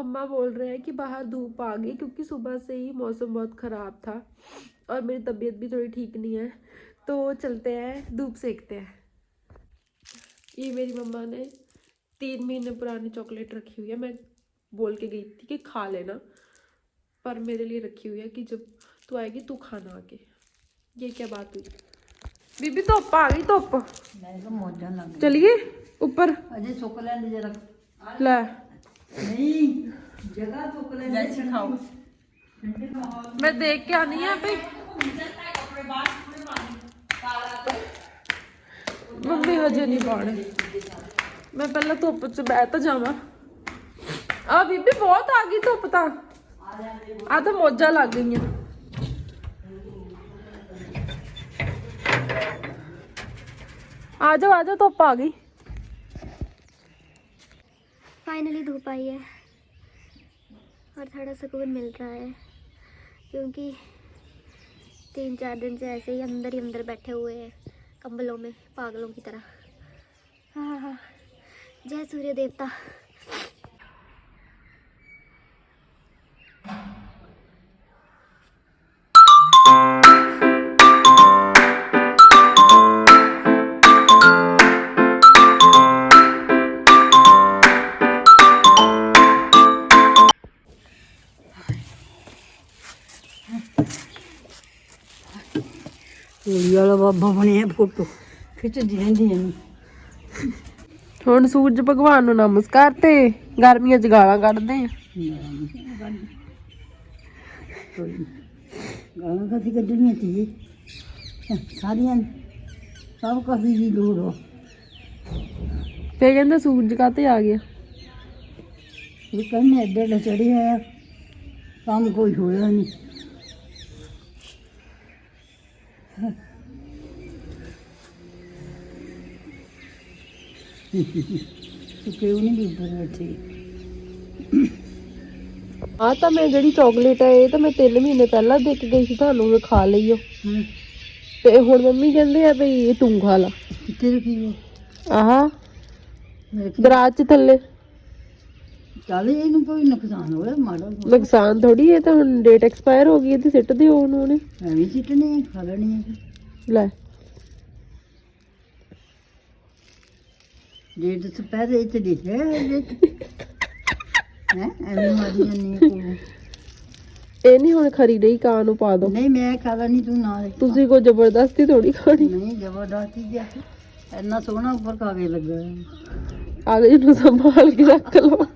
मम्मा बोल रहे हैं कि बाहर धूप आ गई क्योंकि सुबह से ही मौसम बहुत ख़राब था और मेरी तबीयत भी थोड़ी ठीक नहीं है, तो चलते हैं धूप सेकते हैं। ये मेरी मम्मा ने 3 महीने पुरानी चॉकलेट रखी हुई है, मैं बोल के गई थी कि खा लेना, पर मेरे लिए रखी हुई है कि जब तू आएगी तू खाना आके। ये क्या बात हुई? बीबी धुप आ गई, धुप चलिए ऊपर। अजय सुक लेंदे जरा ला नहीं जगह सुक लेंदे खाओ। मैं देख के आनी है भाई। मम्मी हजे नहीं पाने, मैं पहले धुप च बह तो जावा। आ बीबी बहुत आ गई धुप, तो आ तो मौजा लग गई। आ जाओ धुप आ गई। फाइनली धूप आई है और थोड़ा सुकून मिल रहा है, क्योंकि 3-4 दिन से ऐसे ही अंदर बैठे हुए हैं कंबलों में पागलों की तरह। हाँ, जय सूर्य देवता। वाला बाबा बने फोटो खिचदी रहंदी है। ਹੁਣ ਸੂਰਜ ਭਗਵਾਨ ਨੂੰ ਨਮਸਕਾਰ ਤੇ ਗਰਮੀਆਂ ਚ ਗਾਲਾਂ ਕੱਢਦੇ ਆ। ਗਾਲਾਂ ਕਦੀ ਕੱਢਣੀਆਂ ਸੀ ਸਾਰੀਆਂ, ਸਭ ਕਹੀ ਦੀ ਲੋੜ ਹੋ। ਫੇ ਕਹਿੰਦੇ ਸੂਰਜ ਕਾਤੇ ਆ ਗਿਆ। ਇਹ ਕਹਿੰਦੇ ਐਡੇ ਲੈ ਚੜਿਆ ਕੰਮ ਕੋਈ ਹੋਇਆ ਨਹੀਂ। क्यों नहीं बैठे ਆ ਤਾਂ ਮੈਂ ਜਿਹੜੀ ਚਾਕਲੇਟ ਹੈ ਇਹ ਤਾਂ ਮੈਂ 3 ਮਹੀਨੇ ਪਹਿਲਾਂ ਦੇ ਕੇ ਗਈ ਸੀ ਤੁਹਾਨੂੰ, ਵੀ ਖਾ ਲਈਓ। ਤੇ ਹੁਣ ਮੰਮੀ ਕਹਿੰਦੇ ਆ ਵੀ ਇਹ ਤੂੰ ਖਾ ਲਾ। ਕਿੱਥੇ ਰੱਖੀ ਆਹ ਦਰਾਜ ਚ ਥੱਲੇ। ਚੱਲ ਇਹਨੂੰ ਕੋਈ ਨੁਕਸਾਨ ਹੋਇਆ ਮਾੜਾ ਨੁਕਸਾਨ ਥੋੜੀ, ਇਹ ਤਾਂ ਹੁਣ ਡੇਟ ਐਕਸਪਾਇਰ ਹੋ ਗਈ, ਤੇ ਸਿੱਟ ਦਿਓ ਉਹਨੂੰ। ਉਹਨੇ ਐਵੇਂ ਸਿੱਟਣੇ ਖਾ ਲੈਣੀ ਹੈ। ਲੈ ਡੇਟ ਸਪੈਰੇ ਤੇ ਲਿਖਿਆ ਹੈ ਐਵੇਂ ਮਾਰੀ ਜਾਨੀ ਹੈ। ਇਹ ਨਹੀਂ ਹੁਣ ਖਰੀ ਰਹੀ, ਕਾਂ ਨੂੰ ਪਾ ਦੋ। ਨਹੀਂ ਮੈਂ ਖਾ ਲੈਣੀ, ਤੂੰ ਨਾ ਤੁਸੀਂ ਕੋਈ ਜ਼ਬਰਦਸਤੀ ਥੋੜੀ ਖਾਣੀ। ਨਹੀਂ ਜ਼ਬਰਦਸਤੀ ਜਿਹਾ ਇੰਨਾ ਸੋਹਣਾ ਉੱਪਰ ਕਾਗਜ਼ ਲੱਗਾ ਹੈ। ਕਾਗਜ਼ ਨੂੰ ਸੰਭਾਲ ਕੇ ਰੱਖ ਲਓ।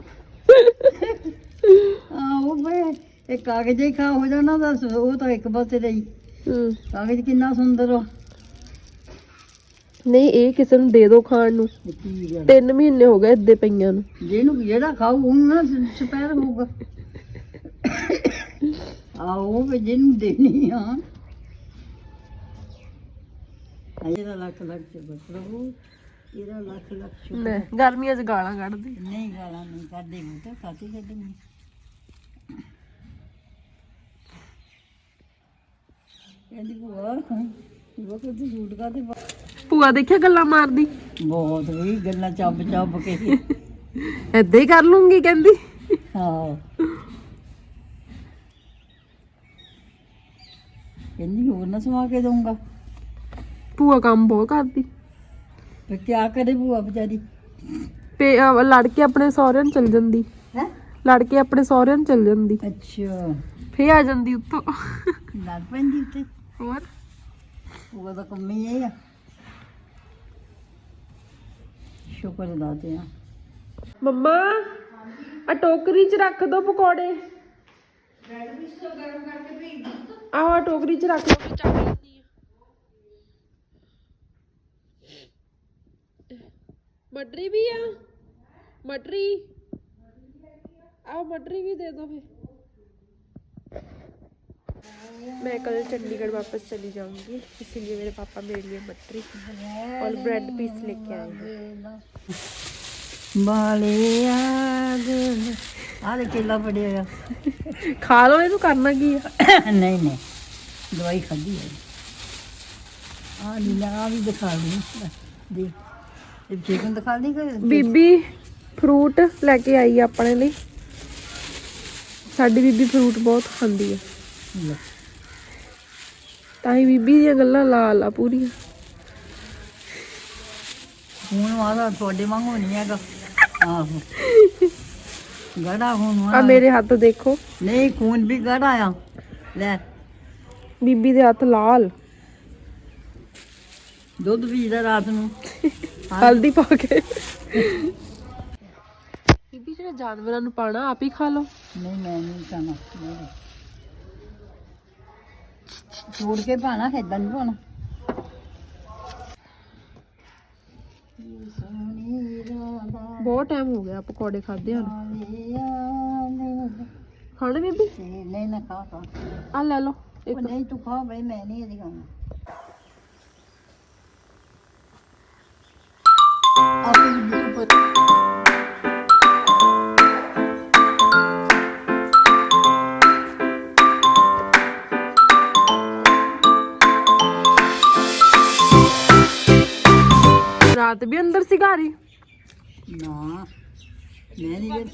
ਉਹ ਬਈ ਇਹ ਕਾਗਜ਼ ਹੀ ਖਾ ਹੋ ਜਾਣਾ ਤਾਂ ਉਹ ਤਾਂ ਇੱਕ ਪਾਸੇ ਰਹੀ। ਕਾਗਜ਼ ਕਿੰਨਾ ਸੁੰਦਰ ਆ। ਨਹੀਂ ਇਹ ਕਿਸੇ ਨੂੰ ਦੇ ਦੋ ਖਾਣ ਨੂੰ। 3 ਮਹੀਨੇ ਹੋ ਗਏ ਇੱਦੇ ਪਈਆਂ ਨੂੰ। ਜਿਹਨੂੰ ਜਿਹੜਾ ਖਾਊ ਉਹਨੂੰ ਨਾ ਸਪੈਰ ਹੋਊਗਾ। ਆਹੋ ਵੀ ਜਿਹਨੂੰ ਦੇਣੀ ਆ। ਇਹਦਾ ਲੱਖ ਸ਼ੁਕਰ ਪ੍ਰਭੂ, ਇਹਦਾ ਲੱਖ ਸ਼ੁਕਰ। ਗਰਮੀਆਂ 'ਚ ਗਾਲਾਂ ਕੱਢਦੇ। ਨਹੀਂ ਗਾਲਾਂ ਨਹੀਂ ਕੱਢਦੇ, ਮੈਂ ਤਾਂ ਖਾਤੀ ਕੱਢਣੀ। ਕਹਿੰਦੀ ਭੂਆ ਕਿਤੇ ਸੂਟ ਕਾਤੇ ਭੂਆ ਦੇਖਿਆ ਗੱਲਾਂ ਮਾਰਦੀ ਬਹੁਤ ਵੀ ਗੱਲਾਂ ਚੱਬ ਕੇ ਏਦਾਂ ਹੀ ਕਰ ਲੂੰਗੀ ਕਹਿੰਦੀ। ਹਾਂ ਕਹਿੰਦੀ ਹੋਰ ਨਾ ਸਵਾ ਕੇ ਦਊਂਗਾ। ਭੂਆ ਕੰਮ ਬਹੁਤ ਕਰਦੀ। ਤੇ ਕਿਆ ਕਰੇ ਭੂਆ ਵਿਚਾਰੀ। ਲੜ ਕੇ ਆਪਣੇ ਸਹੁਰਿਆਂ ਨੂੰ ਚਲ ਜਾਂਦੀ। ਹੈ ਲੜ ਕੇ ਆਪਣੇ ਸਹੁਰਿਆਂ ਨੂੰ ਚਲ ਜਾਂਦੀ। ਅੱਛਾ ਫੇਰ ਆ ਜਾਂਦੀ ਉੱਤੋਂ। ਲੜ ਪੈਂਦੀ ਉੱਤੇ। ਹੋਰ ਭੂਆ ਦਾ ਕੰਮ ਹੀ ਇਹ ਆ। ਸ਼ੁਕਰ ਅਦਾਤੇ ਆ। ਮੰਮਾ ਆ ਟੋਕਰੀ 'ਚ ਰੱਖ ਦੋ ਪਕੌੜੇ। ਆਹ ਟੋਕਰੀ 'ਚ ਰੱਖ ਲਓ, ਚੱਕ ਲੈਂਦੀ ਆ। ਮਟਰੀ ਵੀ ਆ, ਮਟਰੀ ਆਹ ਮਟਰੀ ਵੀ दे दो फिर। मैं कल चंडीगढ़ वापस चली जाऊंगी, इसीलिए मेरे पापा मेरे लिए मटरी और ब्रेड पीस लेके आए हैं। ਬਾਲਿਆ ਆਹ ਕੇਲਾ ਪੜਿਆ खा लो, ਇਹਨੂੰ ਕਰਨਾ ਕੀ ਆ। ਨਹੀਂ ਨਹੀਂ ਦਵਾਈ ਖਾਧੀ ਹੈ। ਆ ਨੀਲਾ ਵੀ ਦਿਖਾ ਲਈ ਦੇ ਇਹ ਚਿਕਨ ਦਿਖਾ ਲਈ ਕਿ ਬੀਬੀ ਫਰੂਟ ਲੈ ਕੇ ਆਈ ਆਪਣੇ ਲਈ। ਸਾਡੀ ਬੀਬੀ ਫਰੂਟ ਬਹੁਤ ਖਾਂਦੀ ਹੈ, ਤਾਂ ਹੀ ਬੀਬੀ ਦੀਆਂ ਗੱਲਾਂ ਲਾਲ ਆ ਪੂਰੀਆਂ। ਹੁਣ ਵਾਲਾ ਤੁਹਾਡੇ ਵਾਂਗੂ ਨਹੀਂ ਹੈਗਾ। ਆਹੋ ਗੜਾ ਹੁਣ ਆ ਮੇਰੇ ਹੱਥ ਦੇਖੋ, ਨਹੀਂ ਖੂਨ ਵੀ ਗੜਾ ਆ। ਲੈ ਬੀਬੀ ਦੇ ਹੱਥ ਲਾਲ, ਦੁੱਧ ਪੀਦਾ ਰਾਤ ਨੂੰ ਹਲਦੀ ਪਾ ਕੇ। ਬੀਬੀ ਜਿਹੜਾ ਜਾਨਵਰਾਂ ਨੂੰ ਪਾਣਾ ਆਪ ਹੀ ਖਾ ਲਓ। ਨਹੀਂ ਮੈਂ ਨਹੀਂ ਖਾਣਾ, ਛੋੜ ਕੇ ਪਾਣਾ, ਏਦਾਂ ਨਹੀਂ ਪਾਣਾ। ਬਹੁਤ ਟਾਈਮ ਹੋ ਗਿਆ ਪਕੌੜੇ ਖਾਦੇ ਹਨ। ਖਾਣੇ ਬੀਬੀ? ਨਹੀਂ ਨਾ ਖਾ ਖਾ, ਆ ਲੈ ਲਓ ਇੱਕ। ਨਹੀਂ ਤੂੰ ਖਾ ਬਈ, ਮੈਂ ਨਹੀਂ ਇਹਦੀ ਖਾਣਾ। ਰਾਤ ਵੀ ਅੰਦਰ ਸੀ ਘਰ ਹੀ? ਨਾ ਮੈਂ ਨਹੀਂ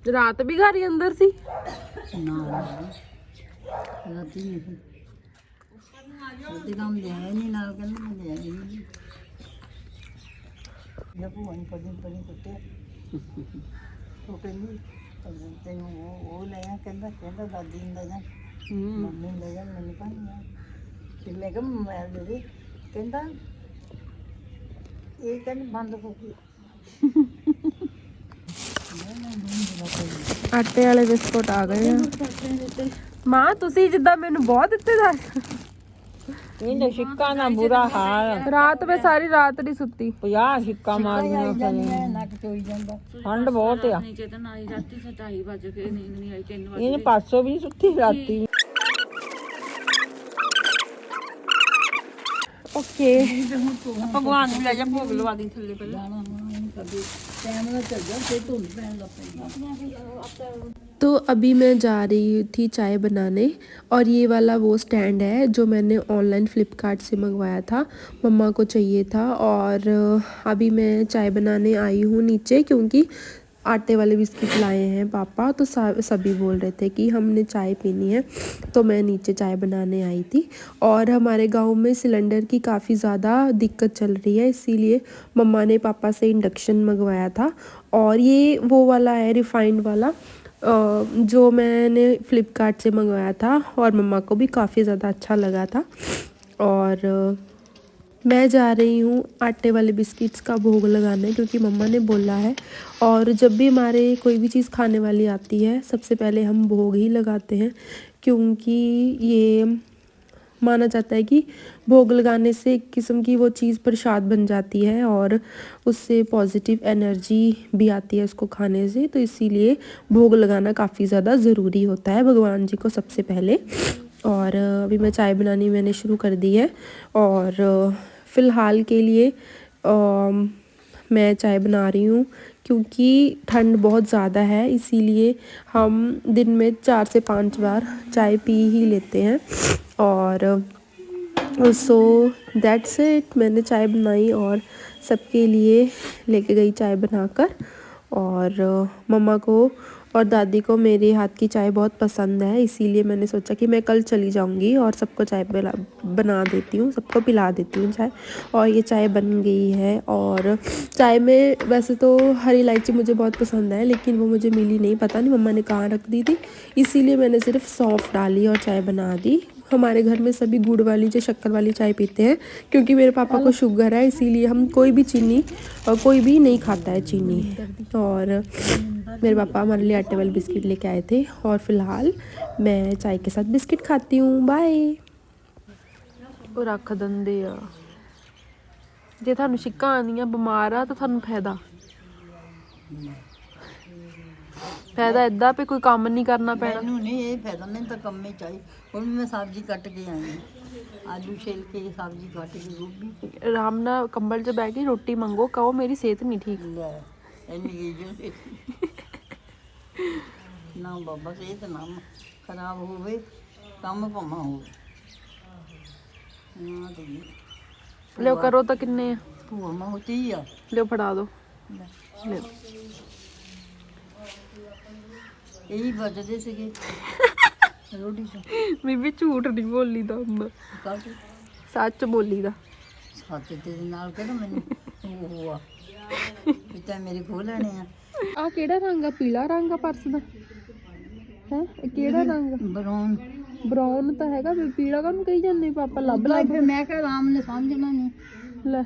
ਰਾਤ ਵੀ ਘਰ ਹੀ ਅੰਦਰ ਸੀ? ਨਾ ਰਾਤੀ ਨਹੀਂ ਕੰਮ ਦੇ ਹੈ ਨਹੀਂ, ਨਾਲ ਕਹਿੰਦੇ ਮੈਂ ਦੇ ਆਈ ਨਹੀਂ। ਇਹ ਭੂਆ ਨੂੰ ਪੜੀ ਕੁੱਤੇ ਉਹ ਕਹਿੰਦੀ ਤੈਨੂੰ ਉਹ ਲੈ ਆ, ਕਹਿੰਦਾ ਦਾਦੀ ਨੂੰ ਲੈ ਜਾ, ਮੰਮੀ ਨੂੰ ਲੈ ਜਾ, ਮੈਨੂੰ ਕਹਿੰਦਾ ਫਿਰ ਮੈਂ ਕਿਹਾ ਮੈਂ ਦੇ ਦੇ, ਕਹਿੰਦਾ ਇਹ ਕਹਿੰਦਾ ਬੰਦ ਹੋ ਗਈ। ਆਟੇ ਵਾਲੇ ਬਿਸਕੁਟ ਆ ਗਏ ਆ। ਮਾਂ ਤੁਸੀਂ ਜਿੱਦਾਂ ਮੈਨੂੰ ਬਹੁਤ ਦਿੱਤੇ ਦਾ। ਇਹਨੇ ਸ਼ਿੱਕਾ ਨਾ ਬੁਰਾ ਹਾਲ, ਰਾਤ ਮੈਂ ਸਾਰੀ ਰਾਤ ਨਹੀਂ ਸੁੱਤੀ। 50 ਸ਼ਿੱਕਾ ਮਾਰੀਆਂ ਨੱਕ ਚੋਈ ਜਾਂਦਾ, ਠੰਡ ਬਹੁਤ ਆ। ਇਹਨੇ 500 ਵੀ ਸੁੱਤੀ ਰਾਤੀ। ਓਕੇ ਭਗਵਾਨ ਨੂੰ ਲੈ ਜਾ, ਭੋਗ ਲਵਾ ਦੀ ਥੱਲੇ ਪਹਿਲਾਂ। ਟਾਈਮ ਨਾਲ ਚੱਲ ਜਾ, ਫਿਰ ਧੁੰਦ ਪੈਣ ਲੱਗ ਪੈਂਦਾ। तो अभी मैं जा रही थी चाय बनाने, और ये वाला वो स्टैंड है जो मैंने ऑनलाइन फ़्लिपकार्ट से मंगवाया था, मम्मा को चाहिए था। और अभी मैं चाय बनाने आई हूँ नीचे, क्योंकि आटे वाले बिस्किट लाए हैं पापा, तो सभी बोल रहे थे कि हमने चाय पीनी है, तो मैं नीचे चाय बनाने आई थी। और हमारे गांव में सिलेंडर की काफ़ी ज़्यादा दिक्कत चल रही है, इसीलिए मम्मा ने पापा से इंडक्शन मंगवाया था। और ये वो वाला है रिफाइंड वाला जो मैंने फ़्लिपकार्ट से मंगवाया था, और मम्मा को भी काफ़ी ज़्यादा अच्छा लगा था। और मैं जा रही हूँ आटे वाले बिस्किट्स का भोग लगाने, क्योंकि मम्मा ने बोला है। और जब भी हमारे कोई भी चीज़ खाने वाली आती है, सबसे पहले हम भोग ही लगाते हैं, क्योंकि ये माना जाता है कि भोग लगाने से एक किस्म की वो चीज़ प्रसाद बन जाती है, और उससे पॉजिटिव एनर्जी भी आती है उसको खाने से। तो इसीलिए भोग लगाना काफ़ी ज़्यादा ज़रूरी होता है भगवान जी को सबसे पहले। और अभी मैं चाय बनानी मैंने शुरू कर दी है, और फ़िलहाल के लिए मैं चाय बना रही हूँ, क्योंकि ठंड बहुत ज़्यादा है, इसीलिए हम दिन में 4 से 5 बार चाय पी ही लेते हैं। और सो दैट्स इट, मैंने चाय बनाई और सबके लिए लेके गई चाय बनाकर। और मम्मा को और दादी को मेरे हाथ की चाय बहुत पसंद है, इसीलिए मैंने सोचा कि मैं कल चली जाऊंगी और सबको चाय बना देती हूँ, सबको पिला देती हूँ चाय। और ये चाय बन गई है। और चाय में वैसे तो हरी इलायची मुझे बहुत पसंद है, लेकिन वो मुझे मिली नहीं, पता नहीं मम्मा ने कहाँ रख दी थी, इसीलिए मैंने सिर्फ सौंफ डाली और चाय बना दी। हमारे घर में सभी गुड़ वाली जो शक्कर वाली चाय पीते हैं, क्योंकि मेरे पापा को शुगर है, इसीलिए हम कोई भी नहीं खाता है चीनी। और मेरे पापा हमारे लिए आटे वाले बिस्किट लेके आए थे, और फिलहाल मैं चाय के साथ बिस्किट खाती हूँ। बाय। ਉਹ ਰੱਖ ਦਿੰਦੇ ਆ, ਜੇ ਤੁਹਾਨੂੰ ਛਿੱਕਾਂ ਆਉਂਦੀਆਂ ਬਿਮਾਰ ਆ ਤਾਂ ਤੁਹਾਨੂੰ ਫਾਇਦਾ ਇਦਾਂ ਵੀ ਕੋਈ ਕੰਮ ਨਹੀਂ ਕਰਨਾ ਪੈਣਾ। ਮੈਨੂੰ ਨਹੀਂ ਇਹ ਫਾਇਦਾ, ਮੈਨੂੰ ਤਾਂ ਕੰਮ ਹੀ ਚਾਹੀ। ਹੁਣ ਮੈਂ ਸਬਜ਼ੀ ਕੱਟ ਕੇ ਆਈ ਹਾਂ, ਆਲੂ ਛਿਲ ਕੇ ਸਬਜ਼ੀ ਕੱਟ ਕੇ, ਗੋਭੀ। ਆਰਾਮ ਨਾਲ ਕੰਬਲ 'ਚ ਬਹਿ ਕੇ ਰੋਟੀ ਮੰਗੋ, ਕਹੋ ਮੇਰੀ ਸਿਹਤ ਨਹੀਂ ਠੀਕ। ਲੈ ਇੰਨੀ ਨਾ ਬਾਬਾ, ਸਿਹਤ ਨਾ ਖਰਾਬ ਹੋਵੇ, ਕੰਮ ਭਾਵਾਂ ਹੋਵੇ ਨਾ ਤੇ ਲਿਓ ਕਰੋ ਤਾਂ ਕਿੰਨੇ ਆ? ਭੂਆ ਮਾਂ 30 ਆ। ਲਿਓ ਫੜਾ ਦਿਓ। ਲੈ। ਲਿਓ। यही बचते ਸੀਗੇ ਰੋਟੀ ਤੋਂ ਬੀਬੀ ਝੂਠ ਨਹੀਂ ਬੋਲੀ ਦਾ ਹੁੰਦਾ, ਕਾਹਦੇ ਸੱਚ ਬੋਲੀ ਦਾ। ਸੱਚ ਦੇ ਨਾਲ ਕਹਿੰਦਾ ਮੈਨੂੰ ਉਹ ਆ ਵੀ ਤਾਂ ਮੇਰੇ ਖੋਹ ਲੈਣੇ ਆ। ਆ ਕਿਹੜਾ ਰੰਗ ਆ? ਪੀਲਾ ਰੰਗ ਆ ਪਰਸ ਦਾ ਹੈ? ਕਿਹੜਾ ਰੰਗ? ਬਰਾਉਨ ਬਰਾਊਨ ਤਾਂ ਹੈਗਾ, ਵੀ ਪੀਲਾ ਕਾਹਨੂੰ ਕਹੀ ਜਾਂਦੇ ਪਾਪਾ? ਲੱਭ ਲੱਭ ਫਿਰ ਮੈਂ ਕਿਹਾ ਆਰਾਮ ਨੇ ਸਮਝਣਾ ਨਹੀਂ। ਲੈ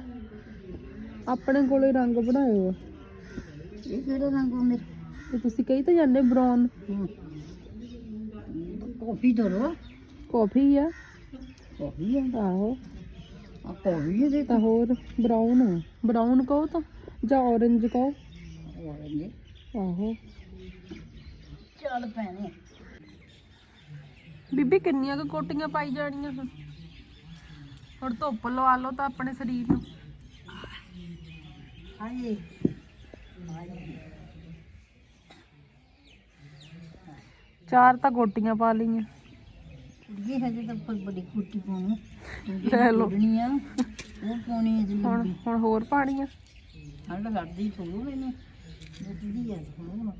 ਆਪਣੇ ਕੋਲੇ ਰੰਗ ਬਣਾਇਓ ਆ, ਇਹ ਕਿਹੜਾ ਰੰਗ ਆ ਮੇਰੇ? ਤੇ ਤੁਸੀਂ ਕਹੀ ਤਾਂ ਜਾਂਦੇ ਬਰਾਊਨ। ਕਾਫੀ ਦਰੋ ਕਾਫੀ ਆ। ਕਾਫੀ ਆ ਆਹੋ ਆ ਕਾਫੀ ਹੈ ਤਾਂ ਹੋਰ ਬਰਾਊਨ ਆ। ਬਰਾਊਨ ਕਹੋ ਤਾਂ ਜਾਂ orange ਕਹੋ। ਦੇ ਆਹੋ ਚੱਲ ਪੈਣੇ ਬੀਬੀ ਕਿੰਨੀਆਂ ਕੁ ਕੋਟੀਆਂ ਪਾਈ ਜਾਣੀਆਂ ਹੁਣ? ਹੁਣ ਧੁੱਪ ਲਵਾ ਲਓ ਤਾਂ ਆਪਣੇ ਸਰੀਰ ਨੂੰ। ਹਾਏ ਚਾਰ ਤਾਂ ਕੋਟੀਆਂ ਪਾ ਲਈਆਂ। ਇਹ ਹਜੇ ਤਾਂ ਪਰ ਬੜੀ ਕੁੱਟੀ ਪਾਉਣੀ ਲੈ ਲਓ। ਆ ਉਹ ਪਾਉਣੀ ਹੈ ਜੀ। ਹੁਣ ਹੋਰ ਪਾਣੀਆਂ। ਠੰਡ ਲੱਗਦੀ ਥੋੜੂ ਮੈਨੂੰ ਦੁੱਧੀ ਆ ਹੁਣ।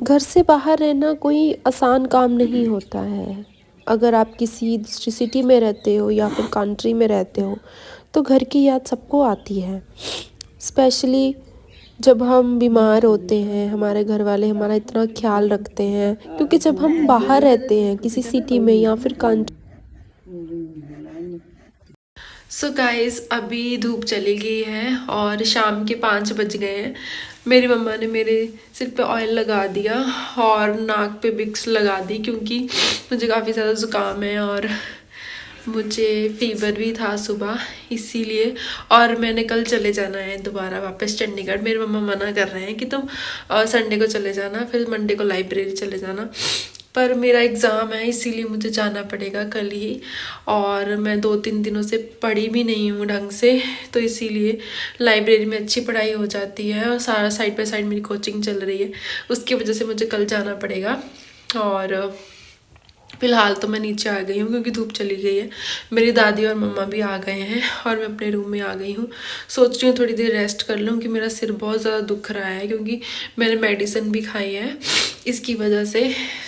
घर से बाहर रहना कोई आसान काम नहीं होता है। अगर आप किसी दूसरी सिटी में रहते हो या फिर कंट्री में रहते हो तो घर की याद सबको आती है, स्पेशली जब हम बीमार होते हैं। हमारे घर वाले हमारा इतना ख्याल रखते हैं, क्योंकि जब हम बाहर रहते हैं किसी सिटी में या फिर कंट्री। सो गाइस अभी धूप चली गई है और शाम के 5 बज गए हैं। मेरी मम्मा ने मेरे सिर पे ऑयल लगा दिया और नाक पे विक्स लगा दी, क्योंकि मुझे काफ़ी ज़्यादा ज़ुकाम है और मुझे फीवर भी था सुबह, इसीलिए। और मैंने कल चले जाना है दोबारा वापस चंडीगढ़। मेरे मम्मा मना कर रहे हैं कि तुम संडे को चले जाना, फिर मंडे को लाइब्रेरी चले जाना, पर मेरा एग्ज़ाम है इसीलिए मुझे जाना पड़ेगा कल ही। और मैं 2-3 दिनों से पढ़ी भी नहीं हूँ ढंग से, तो इसीलिए लाइब्रेरी में अच्छी पढ़ाई हो जाती है और सारा साइड बाय साइड मेरी कोचिंग चल रही है, उसकी वजह से मुझे कल जाना पड़ेगा। और फ़िलहाल तो मैं नीचे आ गई हूँ क्योंकि धूप चली गई है। मेरी दादी और मम्मा भी आ गए हैं और मैं अपने रूम में आ गई हूँ। सोच रही हूँ थोड़ी देर रेस्ट कर लूँ कि मेरा सिर बहुत ज़्यादा दुख रहा है, क्योंकि मैंने मेडिसिन भी खाई है इसकी वजह से।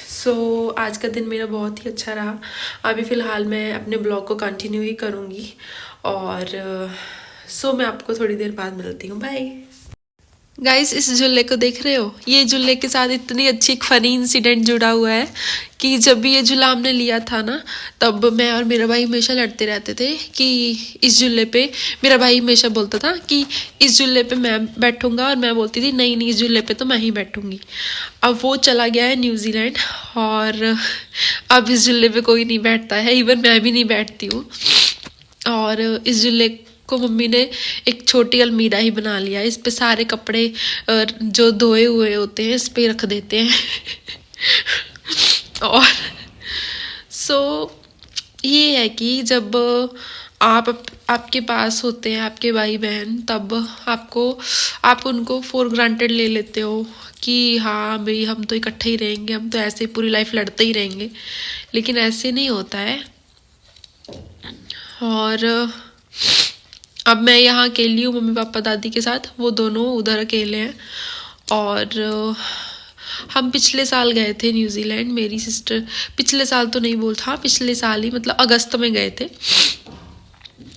सो आज का दिन मेरा बहुत ही अच्छा रहा। अभी फ़िलहाल मैं अपने ब्लॉग को कंटिन्यू ही करूँगी और मैं आपको थोड़ी देर बाद मिलती हूँ। Bye guys. इस झूले को देख रहे हो? ये झूले के साथ इतनी अच्छी एक फ़नी इंसिडेंट जुड़ा हुआ है कि जब भी ये झूला हमने लिया था ना, तब मैं और मेरा भाई हमेशा लड़ते रहते थे कि इस झूले पे, मेरा भाई हमेशा बोलता था कि इस झूले पे मैं बैठूंगा और मैं बोलती थी नहीं नहीं, इस झूले पे तो मैं ही बैठूंगी। अब वो चला गया है न्यूजीलैंड और अब इस झूले पे कोई नहीं बैठता है, इवन मैं भी नहीं बैठती हूँ। और इस झूले को मम्मी ने एक छोटी अलमीरा ही बना लिया है। इस पे सारे कपड़े जो धोए हुए होते हैं इस पे रख देते हैं और ये है कि जब आपके पास होते हैं आपके भाई बहन, तब आप उनको फॉर ग्रांटेड ले लेते हो कि हाँ भाई हम तो इकट्ठे ही रहेंगे, हम तो ऐसे पूरी लाइफ लड़ते ही रहेंगे, लेकिन ऐसे नहीं होता है। और अब मैं यहाँ अकेली हूँ मम्मी पापा दादी के साथ, वो दोनों उधर अकेले हैं। और हम पिछले साल गए थे न्यूजीलैंड, मेरी सिस्टर, पिछले साल तो नहीं बोलता, हाँ पिछले साल ही, मतलब अगस्त में गए थे।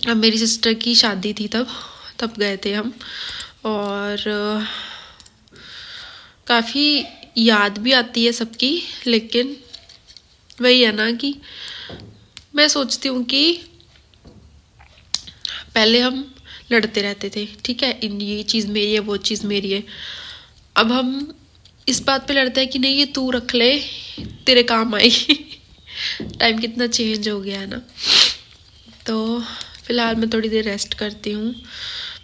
अब मेरी सिस्टर की शादी थी तब गए थे हम। और काफ़ी याद भी आती है सबकी, लेकिन वही है ना कि मैं सोचती हूँ कि पहले हम लड़ते रहते थे, ठीक है, ये चीज़ मेरी है वो चीज़ मेरी है। अब हम इस बात पे लड़ते हैं कि नहीं ये तू रख ले तेरे काम आएगी टाइम कितना चेंज हो गया है ना। तो फिलहाल मैं थोड़ी देर रेस्ट करती हूँ।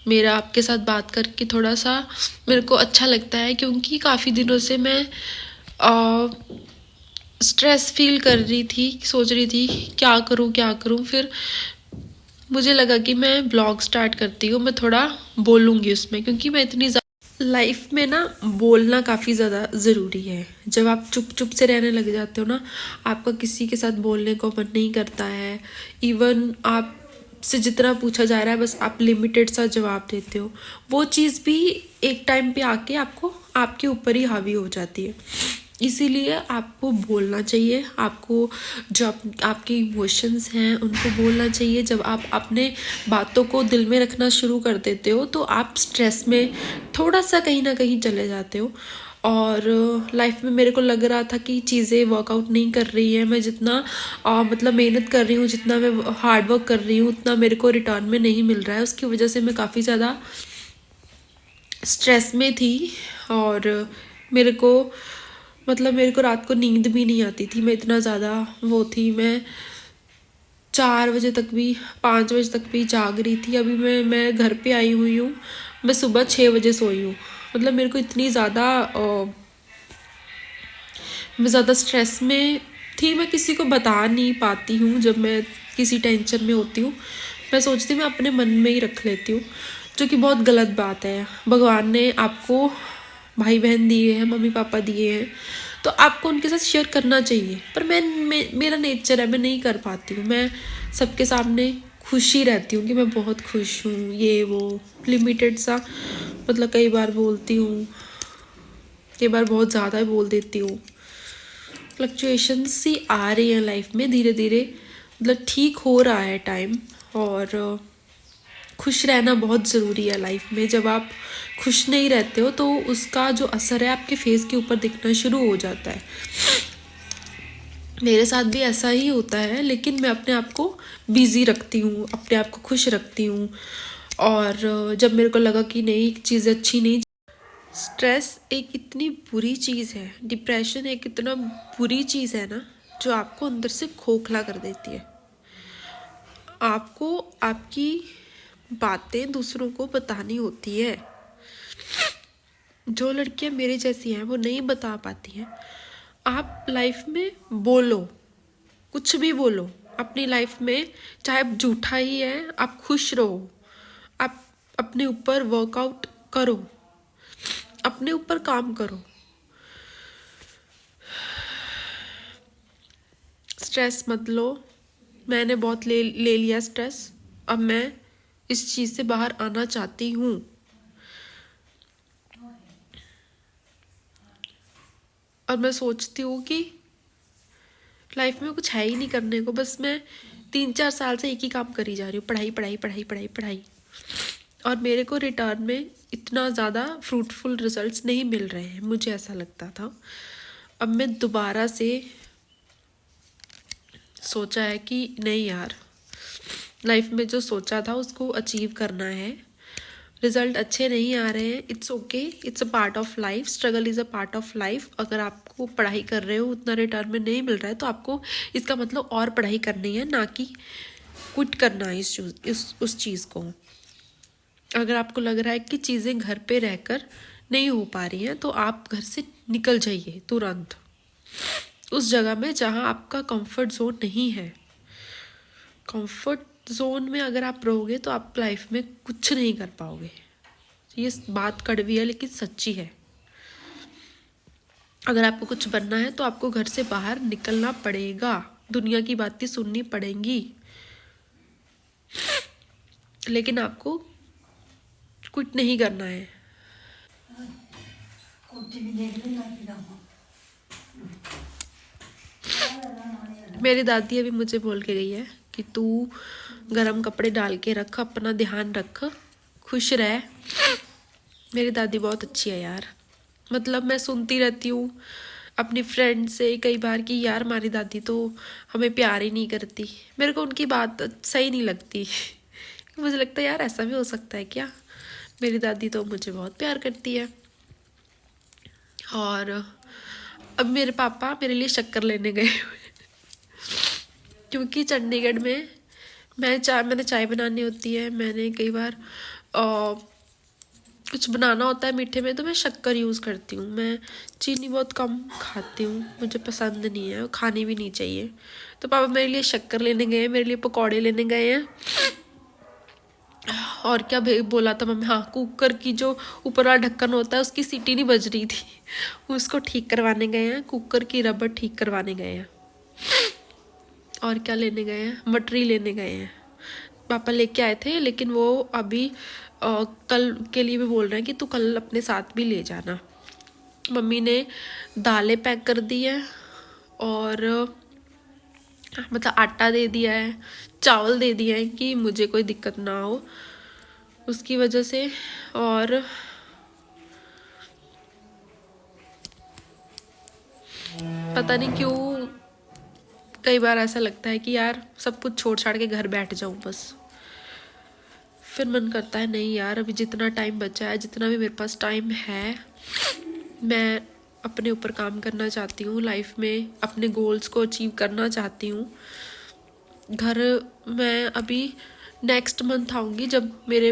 मेरा आपके साथ बात करके थोड़ा सा मेरे को अच्छा लगता है, क्योंकि काफ़ी दिनों से मैं स्ट्रेस फील कर रही थी, सोच रही थी क्या करूँ। फिर मुझे लगा कि मैं ब्लॉग स्टार्ट करती हूँ, मैं थोड़ा बोलूँगी उसमें, क्योंकि मैं इतनी लाइफ में ना बोलना काफ़ी ज़्यादा ज़रूरी है। जब आप चुप चुप से रहने लग जाते हो ना, आपका किसी के साथ बोलने को मन नहीं करता है। इवन आप से जितना पूछा जा रहा है बस आप लिमिटेड सा जवाब देते हो। वो चीज़ भी एक टाइम पे आके आपको आपके ऊपर ही हावी हो जाती है। इसीलिए आपको बोलना चाहिए। आपको जो आपके इमोशंस हैं उनको बोलना चाहिए। जब आप अपने बातों को दिल में रखना शुरू कर देते हो तो आप स्ट्रेस में थोड़ा सा कहीं ना कहीं चले जाते हो। और लाइफ में मेरे को लग रहा था कि चीज़ें वर्कआउट नहीं कर रही है। मैं जितना मतलब मेहनत कर रही हूँ, जितना मैं हार्ड वर्क कर रही हूँ, उतना मेरे को रिटर्न में नहीं मिल रहा है। उसकी वजह से मैं काफ़ी ज़्यादा स्ट्रेस में थी। और मेरे को रात को नींद भी नहीं आती थी। मैं इतना ज़्यादा वो थी। मैं 4 बजे तक भी, 5 बजे तक भी जाग रही थी। अभी मैं घर पे आई हुई हूँ, मैं सुबह 6 बजे सोई हूँ। मतलब मेरे को इतनी ज़्यादा मैं ज़्यादा स्ट्रेस में थी। मैं किसी को बता नहीं पाती हूँ जब मैं किसी टेंशन में होती हूँ। मैं सोचती हूँ मैं अपने मन में ही रख लेती हूँ, जो कि बहुत गलत बात है। भगवान ने आपको भाई बहन दिए हैं, मम्मी पापा दिए हैं, तो आपको उनके साथ शेयर करना चाहिए। पर मेरा नेचर है, मैं नहीं कर पाती हूँ। मैं सबके सामने खुश ही रहती हूँ कि मैं बहुत खुश हूँ, ये वो लिमिटेड सा। मतलब कई बार बोलती हूँ, कई बार बहुत ज़्यादा बोल देती हूँ। फ्लक्चुएशंस सी आ रही हैं लाइफ में धीरे धीरे। मतलब ठीक हो रहा है टाइम। और खुश रहना बहुत ज़रूरी है लाइफ में। जब आप खुश नहीं रहते हो तो उसका जो असर है आपके फेस के ऊपर दिखना शुरू हो जाता है। मेरे साथ भी ऐसा ही होता है, लेकिन मैं अपने आप को बिजी रखती हूँ, अपने आप को खुश रखती हूँ। और जब मेरे को लगा कि नहीं चीज़ अच्छी नहीं, स्ट्रेस एक इतनी बुरी चीज़ है, डिप्रेशन एक इतना बुरी चीज़ है ना, जो आपको अंदर से खोखला कर देती है। आपको आपकी बातें दूसरों को बतानी होती है। जो लड़कियां मेरे जैसी हैं वो नहीं बता पाती हैं। आप लाइफ में बोलो, कुछ भी बोलो अपनी लाइफ में, चाहे झूठा ही है, आप खुश रहो। आप अपने ऊपर वर्कआउट करो, अपने ऊपर काम करो। स्ट्रेस मत लो। मैंने बहुत ले लिया स्ट्रेस। अब मैं इस चीज़ से बाहर आना चाहती हूँ। और मैं सोचती हूँ कि लाइफ में कुछ है ही नहीं करने को। बस मैं 3-4 साल से एक ही काम करी जा रही हूँ, पढ़ाई पढ़ाई पढ़ाई पढ़ाई पढ़ाई। और मेरे को रिटर्न में इतना ज़्यादा फ्रूटफुल रिजल्ट्स नहीं मिल रहे हैं, मुझे ऐसा लगता था। अब मैं दोबारा से सोचा है कि नहीं यार, लाइफ में जो सोचा था उसको अचीव करना है। रिजल्ट अच्छे नहीं आ रहे हैं, it's okay, it's a part of life. Struggle is a part of life. अगर आपको पढ़ाई कर रहे हो उतना रिटर्न में नहीं मिल रहा है तो आपको इसका मतलब और पढ़ाई करनी है, ना कि क्विट करना है उस चीज़ को। अगर आपको लग रहा है कि चीज़ें घर पे रहकर नहीं हो पा रही हैं तो आप घर से निकल जाइए तुरंत उस जगह में जहाँ आपका कंफर्ट जोन नहीं है। कंफर्ट जोन में अगर आप रहोगे तो आप लाइफ में कुछ नहीं कर पाओगे। ये बात कड़वी है लेकिन सच्ची है। अगर आपको कुछ बनना है तो आपको घर से बाहर निकलना पड़ेगा, दुनिया की बातें सुननी पड़ेंगी, लेकिन आपको क्विट नहीं करना है। मेरी दादी अभी मुझे बोल के गई है कि तू गरम कपड़े डाल के रख, अपना ध्यान रख, खुश रह। मेरी दादी बहुत अच्छी है यार। मतलब मैं सुनती रहती हूँ अपनी फ्रेंड से कई बार कि यार हमारी दादी तो हमें प्यार ही नहीं करती। मेरे को उनकी बात सही नहीं लगती। मुझे लगता है यार ऐसा भी हो सकता है क्या। मेरी दादी तो मुझे बहुत प्यार करती है। और अब मेरे पापा मेरे लिए शक्कर लेने गए हुए। क्योंकि चंडीगढ़ में मैंने चाय बनानी होती है, मैंने कई बार कुछ बनाना होता है मीठे में तो मैं शक्कर यूज़ करती हूँ। मैं चीनी बहुत कम खाती हूँ, मुझे पसंद नहीं है, खानी भी नहीं चाहिए। तो पापा मेरे लिए शक्कर लेने गए हैं, मेरे लिए पकौड़े लेने गए हैं। और क्या बोला था मम्मी, हाँ कुकर की जो ऊपर वाला ढक्कन होता है उसकी सीटी नहीं बज रही थी, उसको ठीक करवाने गए हैं, कुकर की रबड़ ठीक करवाने गए हैं। और क्या लेने गए हैं, मटरी लेने गए हैं। पापा लेके आए थे लेकिन वो अभी कल के लिए भी बोल रहे हैं कि तू कल अपने साथ भी ले जाना। मम्मी ने दालें पैक कर दी है और मतलब आटा दे दिया है, चावल दे दिया है कि मुझे कोई दिक्कत ना हो उसकी वजह से। और पता नहीं क्यों कई बार ऐसा लगता है कि यार सब कुछ छोड़ छाड़ के घर बैठ जाऊं बस। फिर मन करता है नहीं यार, अभी जितना टाइम बचा है, जितना भी मेरे पास टाइम है, मैं अपने ऊपर काम करना चाहती हूँ, लाइफ में अपने गोल्स को अचीव करना चाहती हूँ। घर मैं अभी नेक्स्ट मंथ आऊँगी जब मेरे।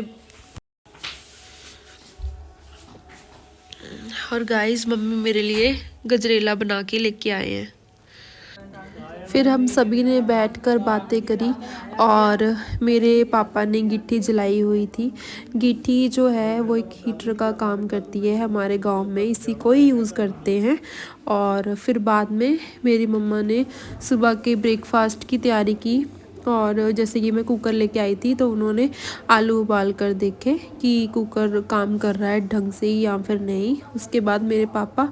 और गाइस मम्मी मेरे लिए गजरेला बना के लेके आए हैं। फिर हम सभी ने बैठकर बातें करी और मेरे पापा ने गिट्टी जलाई हुई थी। गिट्टी जो है वो एक हीटर का काम करती है, हमारे गांव में इसी को ही यूज़ करते हैं। और फिर बाद में मेरी मम्मा ने सुबह के ब्रेकफास्ट की तैयारी की और जैसे कि मैं कुकर लेके आई थी तो उन्होंने आलू उबाल कर देखे कि कुकर काम कर रहा है ढंग से या फिर नहीं। उसके बाद मेरे पापा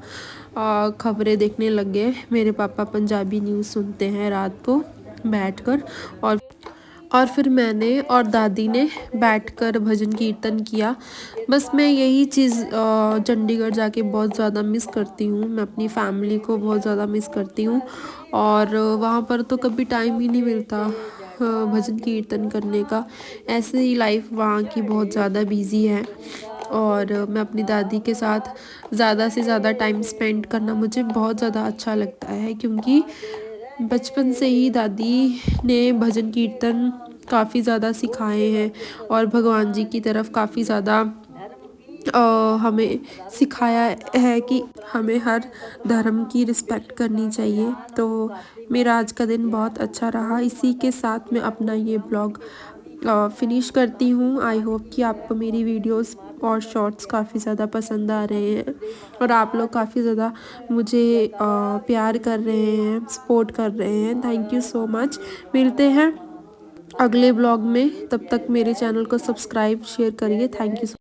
खबरें देखने लग गए। मेरे पापा पंजाबी न्यूज़ सुनते हैं रात को बैठकर। और फिर मैंने और दादी ने बैठकर भजन कीर्तन किया। बस मैं यही चीज़ चंडीगढ़ जाके बहुत ज़्यादा मिस करती हूँ। मैं अपनी फैमिली को बहुत ज़्यादा मिस करती हूँ और वहाँ पर तो कभी टाइम ही नहीं मिलता भजन कीर्तन करने का। ऐसे ही लाइफ वहाँ की बहुत ज़्यादा बिजी है और मैं अपनी दादी के साथ ज़्यादा से ज़्यादा टाइम स्पेंड करना मुझे बहुत ज़्यादा अच्छा लगता है, क्योंकि बचपन से ही दादी ने भजन कीर्तन काफ़ी ज़्यादा सिखाए हैं और भगवान जी की तरफ काफ़ी ज़्यादा हमें सिखाया है कि हमें हर धर्म की रिस्पेक्ट करनी चाहिए। तो मेरा आज का दिन बहुत अच्छा रहा। इसी के साथ मैं अपना ये ब्लॉग फिनिश करती हूँ। आई होप कि आपको मेरी वीडियोस और शॉर्ट्स काफ़ी ज़्यादा पसंद आ रहे हैं और आप लोग काफ़ी ज़्यादा मुझे प्यार कर रहे हैं, सपोर्ट कर रहे हैं। Thank you so much. मिलते हैं अगले ब्लॉग में, तब तक मेरे चैनल को सब्सक्राइब शेयर करिए। Thank you.